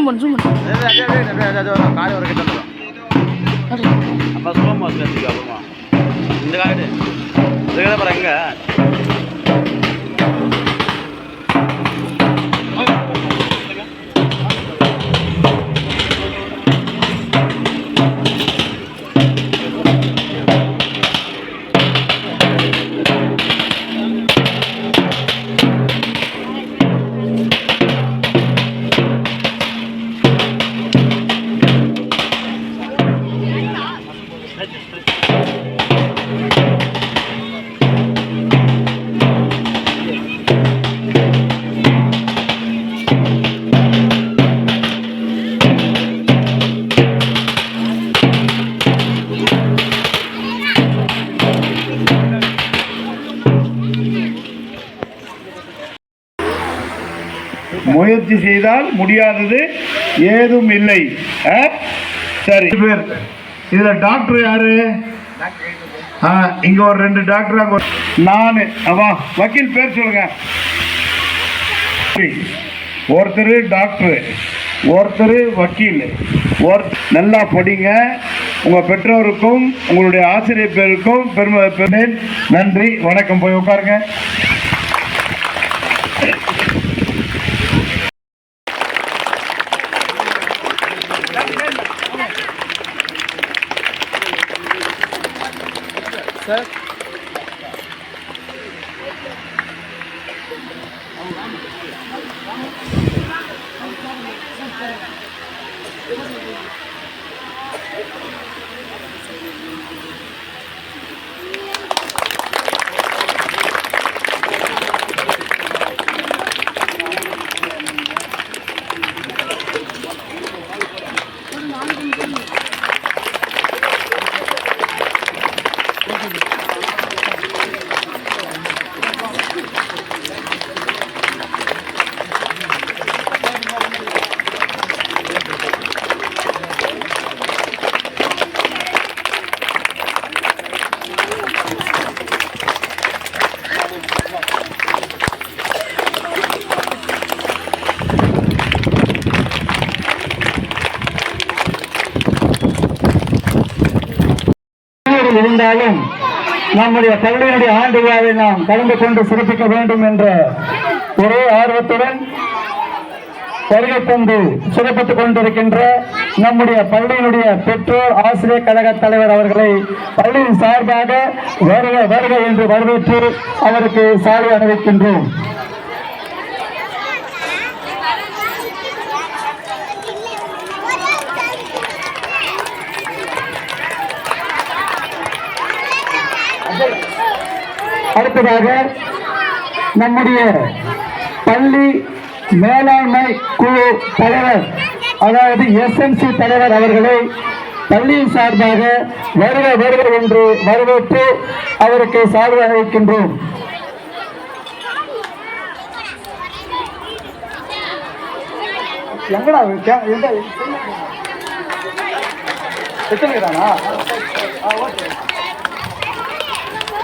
பண்ணு காலை வர கிட்ட அப்போ ஸ்லோமா வச்சுக்கோ அப்புறமா இந்த காடு இதுக்கு தான் பாருங்க முயற்சி செய்தால் முடியாதது ஏதும் இல்லை. சரி, பேர் இதுல டாக்டர் யாரு? இங்க ஒரு 2 டாக்டர். நானு வக்கீல் பேர் சொல்லுங்க. ஒருத்தர் டாக்டர், ஒருத்தர் வக்கீல். நல்லா படிங்க. உங்க பெற்றோருக்கும் உங்களுடைய ஆசிரியர் பேருக்கும் பெருமை. நன்றி, வணக்கம். போய் உட்காருங்க. சார் இருந்தாலும் நம்முடைய பள்ளியினுடைய ஆண்டு விழாவை நாம் கலந்து கொண்டு சிறப்பிக்க வேண்டும் என்ற ஒரே ஆர்வத்துடன் வருகை தந்து சிறப்பித்துக் கொண்டிருக்கின்ற நம்முடைய பள்ளியினுடைய பெற்றோர் ஆசிரியர் கழக தலைவர் அவர்களை பள்ளியின் சார்பாக வருக வருக என்று வரவேற்று அவருக்கு சாலை அணிவிக்கின்றோம். அடுத்ததாக நம்முடைய பள்ளி மேலாண்மை குழு தலைவர், அதாவது எஸ்எம்சி தலைவர் அவர்களை பள்ளியின் சார்பாக வருக வருக என்று வரவேற்று அவருக்கு சால்வை அளிக்கின்றோம்.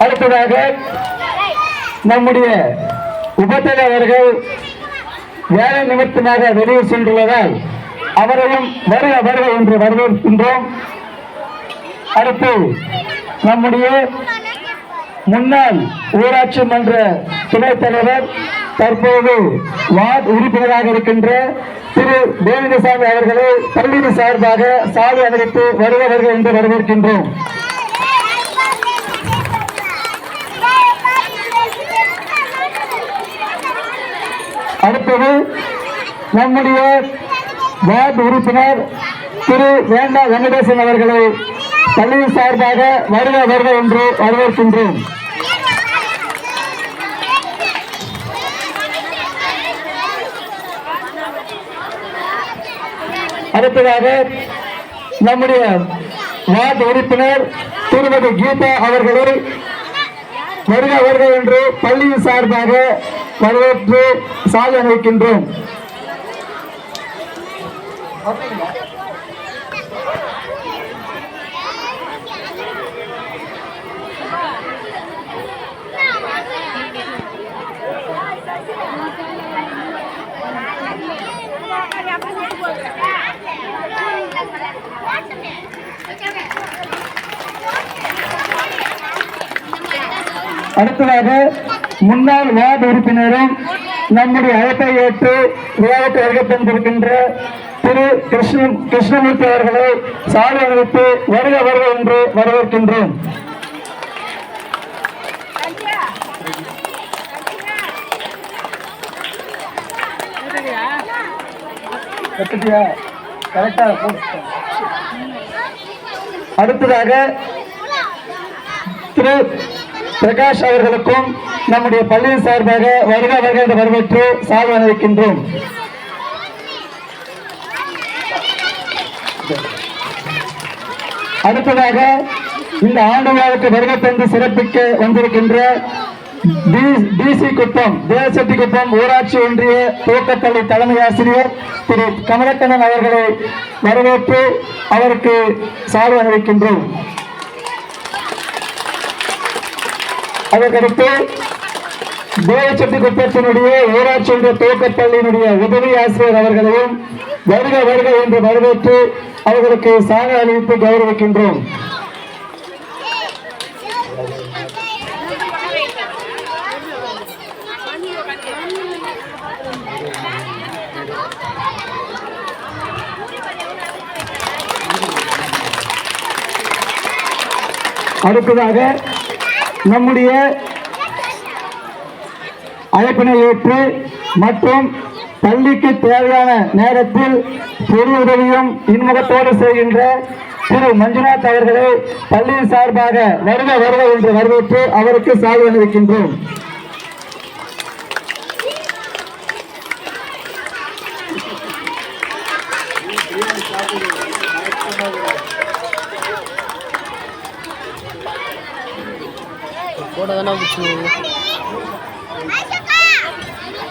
அடுத்ததாக நம்முடைய உபத்தலைவர்கள் வேலை நிமித்தமாக வெளியே சென்றுள்ளதால் அவரையும் வருக வருக என்று வரவேற்கின்றோம். அடுத்து நம்முடைய முன்னாள் ஊராட்சி மன்ற துணைத் தலைவர், தற்போது வார்டு உறுப்பினராக இருக்கின்ற திரு தேவிதசாமி அவர்களை பள்ளியின் சார்பாக சாலை அணிவித்து வருக வருக என்று வரவேற்கின்றோம். அடுத்தது நம்முடைய வார்டு உறுப்பினர் திரு வேண்டா வெங்கடேசன் அவர்களை பள்ளியின் சார்பாக வருக வருக என்று வரவேற்கின்றோம். அடுத்ததாக நம்முடைய வார்டு உறுப்பினர் திருமதி கீதா அவர்களை வருக வருக என்று பள்ளியின் சார்பாக வரவேற்று சாலை அணிவிக்கின்றோம். அடுத்ததாக முன்னாள் வார்டு உறுப்பினரும் நம்முடைய அழைப்பை ஏற்று விழாவுக்கு வருகை தந்திருக்கின்ற திரு கிருஷ்ணமூர்த்தி அவர்களை சாலை அணிவித்து வருக வருக என்று வரவேற்கின்றோம். அடுத்ததாக திரு பிரகாஷ் அவர்களுக்கும் நம்முடைய பள்ளியின் சார்பாக வருக வருக என்று வரவேற்று சால்வை அணிவிக்கின்றோம். அடுத்ததாக இந்த ஆண்டு விழாவுக்கு வருகை தந்து சிறப்பிக்க வந்திருக்கின்ற டிசி குப்பம் தேவசெட்டி குப்பம் ஊராட்சி ஒன்றிய துவக்கப்பள்ளி தலைமை ஆசிரியர் திரு கமலக்கண்ணன் அவர்களை வரவேற்று அவருக்கு சால்வை அணிவிக்கின்றோம். அதற்கடுத்து தேவசெட்டி குப்பத்தினுடைய ஊராட்சி ஒன்றிய துவக்கப்பள்ளியினுடைய உதவி ஆசிரியர் அவர்களையும் வருக வருக என்று வரவேற்று அவர்களுக்கு சாலை அணிவித்து கௌரவிக்கின்றோம். அடுத்ததாக நம்முடைய அழைப்பினை ஏற்று மற்றும் பள்ளிக்கு தேவையான நேரத்தில் பொது உதவியும் இன்முகத்தோடு செய்கின்ற திரு மஞ்சுநாத் அவர்களை பள்ளியின் சார்பாக வருக வருக என்று வரவேற்று அவருக்கு சால்வை அணிவிக்கின்றோம்.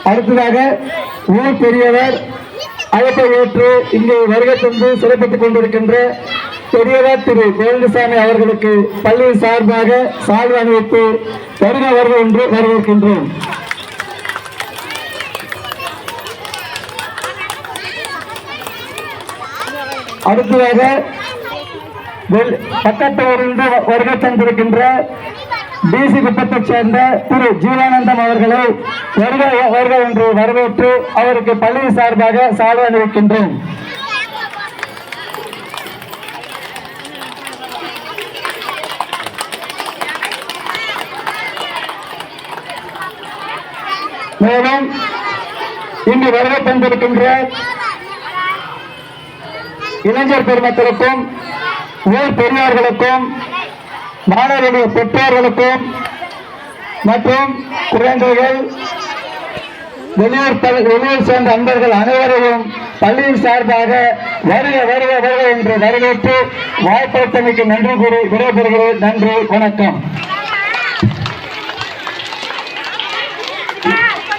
அடுத்ததாக ஊர் பெரியவர் அழைப்பை ஏற்று இங்கே வருகை தந்து சிறப்பித்துக் கொண்டிருக்கின்ற பெரியவர் திரு கோவிந்தசாமி அவர்களுக்கு பள்ளியின் சார்பாக சால்வை அணிவித்து வருக வருக என்று வரவேற்கின்றோம். அடுத்ததாக பக்கத்தூரிலிருந்து வருகை தந்திருக்கின்ற டிசி குப்பத்தைச் சேர்ந்த திரு ஜீவானந்தம் அவர்களை வருக வருக என்று வரவேற்று அவருக்கு பள்ளியின் சார்பாக சால்வை அணிவிக்கின்றோம். மேலும் இங்கு வருகை தந்திருக்கின்ற இளைஞர் பெருமக்களுக்கும் ஊர் பெரியார்களுக்கும் மாணவர்களுடைய பெற்றோர்களுக்கும் மற்றும் குழந்தைகள் வெளியூர் சேர்ந்த அன்பர்கள் அனைவரையும் பள்ளியின் சார்பாக வருக வருக வருக என்று வரவேற்று வாய்ப்பளித்தமைக்கு நன்றி கூறி விடைபெறுகிறேன். நன்றி, வணக்கம்.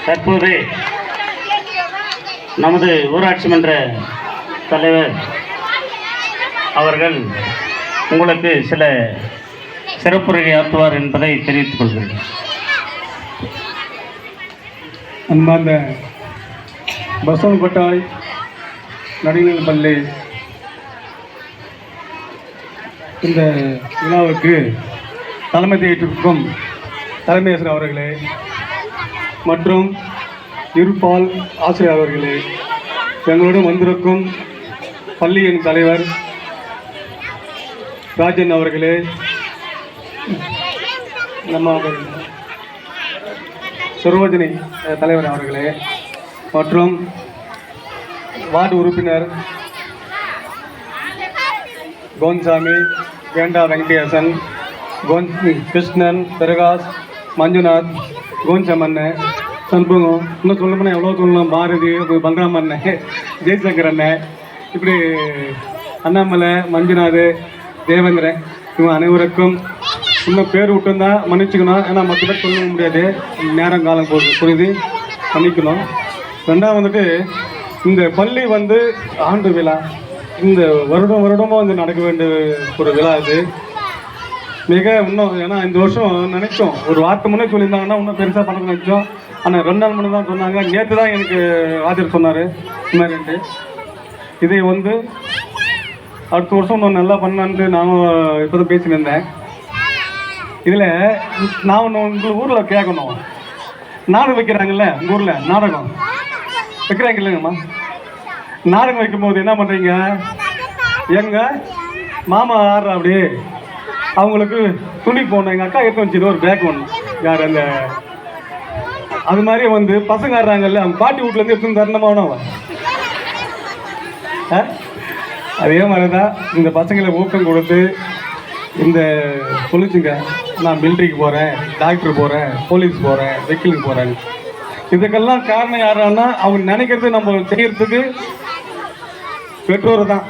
தற்போது நமது ஊராட்சி மன்ற தலைவர் அவர்கள் உங்களுக்கு சில சிறப்புரை ஆற்றுவார் என்பதை தெரிவித்துக் கொள்கிறேன். அன்பார்ந்த பசவன்கோட்டாய் நடுநிலைப் பள்ளி இந்த விழாவுக்கு தலைமை ஏற்றிருக்கும் தலைமை ஆசிரியர் அவர்களே மற்றும் இருபால் ஆசிரியர் அவர்களே, எங்களுடன் வந்திருக்கும் பள்ளியின் தலைவர் ராஜன் அவர்களே, நம்ம சரோஜினி தலைவர் அவர்களே மற்றும் வார்டு உறுப்பினர் கோன்சாமி, வேண்டா வெங்கடேசன், கிருஷ்ணன், பிரகாஷ், மஞ்சுநாத், கோன்சமண்ண, சண்முகம், இன்னும் சொல்ல போனால் எவ்வளோ சொல்லணும், பாரதி, பங்கராமண்ண, ஜெய்சங்கர் அண்ணன், இப்படி அண்ணாமலை, மஞ்சுநாத், தேவேந்திரன், இவங்க அனைவருக்கும் இன்னும் பேர் விட்டுருந்தா மன்னிச்சுக்கணும். ஏன்னா மற்ற பேர் சொல்ல முடியாது, நேரம் காலம் போகுது, புரியுது, மன்னிக்கணும். ரெண்டாவது வந்துட்டு இந்த பள்ளி ஆண்டு விழா இந்த வருடமும் நடக்க வேண்டிய ஒரு விழா இது. இன்னும் ஏன்னா இந்த வருஷம் நினைச்சோம், ஒரு வார்த்தை முன்னே சொல்லியிருந்தாங்கன்னா இன்னும் பெருசாக பண்ண நினைச்சோம். ஆனால் 2 நாள் முன்னே தான் சொன்னாங்க. நேற்று தான் எனக்கு ஆஜர் சொன்னார் இந்த மாதிரின்ட்டு. இதை அடுத்த வருஷம் இன்னும் நல்லா பண்ணான்ட்டு நானும் இப்போ தான் பேசினிருந்தேன். இதில் நான் ஒன்று உங்கள் ஊரில் கேட்கணும். நாடகம் வைக்கிறாங்கல்ல உங்கள் ஊரில் நாடகம் வைக்கிறாங்க இல்லைங்கம்மா. நாடகம் வைக்கும்போது என்ன பண்ணுறீங்க? எங்கள் மாமா ஆடுறா அப்படி அவங்களுக்கு துணி போடணும். எங்கள் அக்கா எடுத்து வச்சுது ஒரு பேக் ஒன்று யார் அந்த அது மாதிரி வந்து பசங்க ஆடுறாங்கல்ல அவங்க பாட்டி வீட்டிலேருந்து எடுத்து தரணுமானோ அதே மாதிரி தான் இந்த பசங்களை ஊக்கம் கொடுத்து இந்த சொல்லிச்சுங்க நான் மிலிட்ரிக்கு போகிறேன், டாக்டர் போகிறேன், போலீஸ் போகிறேன், வக்கீலுக்கு போகிறேன். இதுக்கெல்லாம் காரணம் யாரான்னா அவங்க நினைக்கிறது நம்ம செய்கிறதுக்கு பெற்றோர் தான்.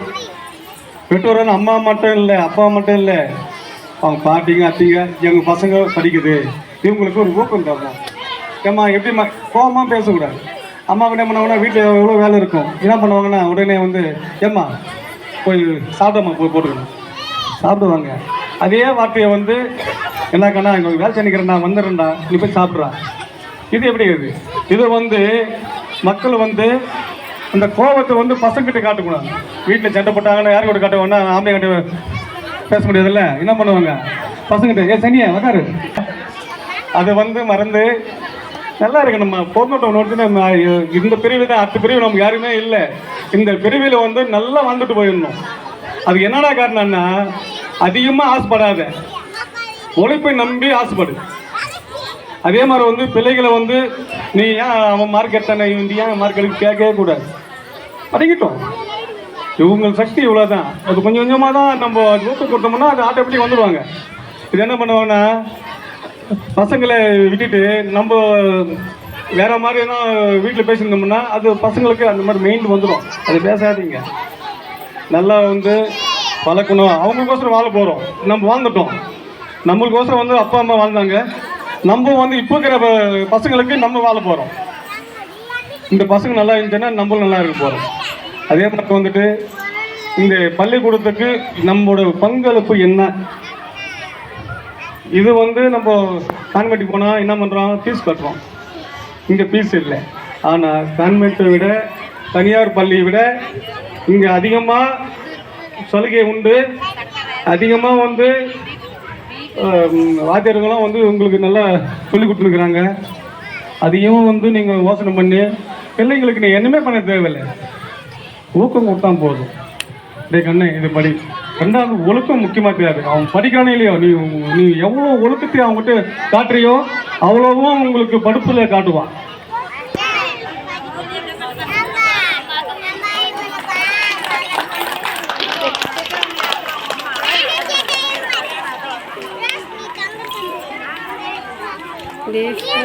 பெற்றோர் அம்மா மட்டும் இல்லை, அப்பா மட்டும் இல்லை, அவங்க பாட்டிங்க அத்திங்க எங்கள் பசங்க படிக்குது இவங்களுக்கு ஒரு ஊக்கம் தரணும். ஏம்மா எப்படிம்மா கோவமாக பேசக்கூடாது. அம்மாவுக்கு என்ன பண்ணுவாங்கன்னா வீட்டில் எவ்வளோ வேலை இருக்கும், என்ன பண்ணுவாங்கன்னா உடனே வந்து ஏம்மா போய் சாப்பிடம்மா போய் போட்டுக்கணும் சாப்பிடுவாங்க. அதே வார்த்தையை வந்து என்னக்கண்ணா இங்கே வேலை செஞ்சுக்கிறேன் நான் வந்துடுறேன்டா நீ போய் சாப்பிட்றா. இது எப்படி இது வந்து மக்கள் வந்து அந்த கோபத்தை வந்து பசங்கிட்ட காட்டக்கூடாது. வீட்டில் சண்டை போட்டாங்கன்னா யாரும் கூட காட்டுவாங்கன்னா ஆம்பளை கிட்ட பேச முடியாதுல்ல. என்ன பண்ணுவாங்க பசங்கிட்ட ஏ சனியா வக்காரு அதை வந்து மறந்து நல்லா இருக்கு. நம்ம பொருத்தோட்டம் நோட்டு இந்த பிரிவு தான், அடுத்த பிரிவு நமக்கு யாருமே இல்லை. இந்த பிரிவில் வந்து நல்லா வந்துட்டு போயிடணும். அதுக்கு என்னடா காரணம்னா அதிகமாக ஆசைப்படாத, உழைப்பை நம்பி ஆசைப்படு. அதே மாதிரி வந்து பிள்ளைகளை வந்து நீ ஏன் அவன் மார்க் எடுத்தானே ஏன் மார்க் எடுக்க கேட்கவே கூடாது. படிக்கட்டும், இவங்க சக்தி இவ்வளோதான். அது கொஞ்சம் கொஞ்சமாக தான் நம்ம ஊக்கம் கொடுத்தோம்னா அது ஆட்டோமேட்டிக் வந்துடுவாங்க. இது என்ன பண்ணுவாங்கன்னா பசங்களை விட்டுட்டு நம்ம வேற மாதிரினா வீட்டில் பேசியிருந்தோம்னா அது பசங்களுக்கு அந்த மாதிரி மெயின் வந்துடும். அது பேசாதீங்க, நல்லா வந்து வளர்க்கணும். அவங்களுக்கோசரம் வாழ போகிறோம், நம்ம வாழ்ந்துட்டோம். நம்மளுக்கோசரம் வந்து அப்பா அம்மா வாழ்ந்தாங்க, நம்ம வந்து இப்போ இருக்கிற பசங்களுக்கு நம்ம வாழ போகிறோம். இந்த பசங்க நல்லா இருந்துச்சுன்னா நம்மளும் நல்லா இருக்க போகிறோம். அதே மாதிரி வந்துட்டு இந்த பள்ளிக்கூடத்துக்கு நம்மளோட பங்களிப்பு என்ன? இது வந்து நம்ம கான்வென்ட்டுக்கு போனால் என்ன பண்ணுறோம், ஃபீஸ் கட்டுறோம். இங்கே ஃபீஸ் இல்லை. ஆனால் கான்வென்ட்டை விட தனியார் பள்ளியை விட இங்கே அதிகமாக சலுகை உண்டு. அதிகமாக வந்து வாத்தியார்களும் வந்து உங்களுக்கு நல்லா சொல்லி கொடுத்துருக்குறாங்க. அதையும் வந்து நீங்கள் யோசனை பண்ணி பிள்ளைங்களுக்கு நீ என்னமே பண்ண தேவையில்லை, ஊக்கம் கொடுத்தா போதும். டே கண்ணே இது படி. ரெண்டாவது ஒழுக்கம் முக்கியமாக தெரியாது. அவன் படிக்கிறானே இல்லையோ, நீ எவ்வளோ ஒழுக்கத்தை அவங்ககிட்ட காட்டுறியோ அவ்வளோவும் உங்களுக்கு படிப்பில் காட்டுவான். Deixa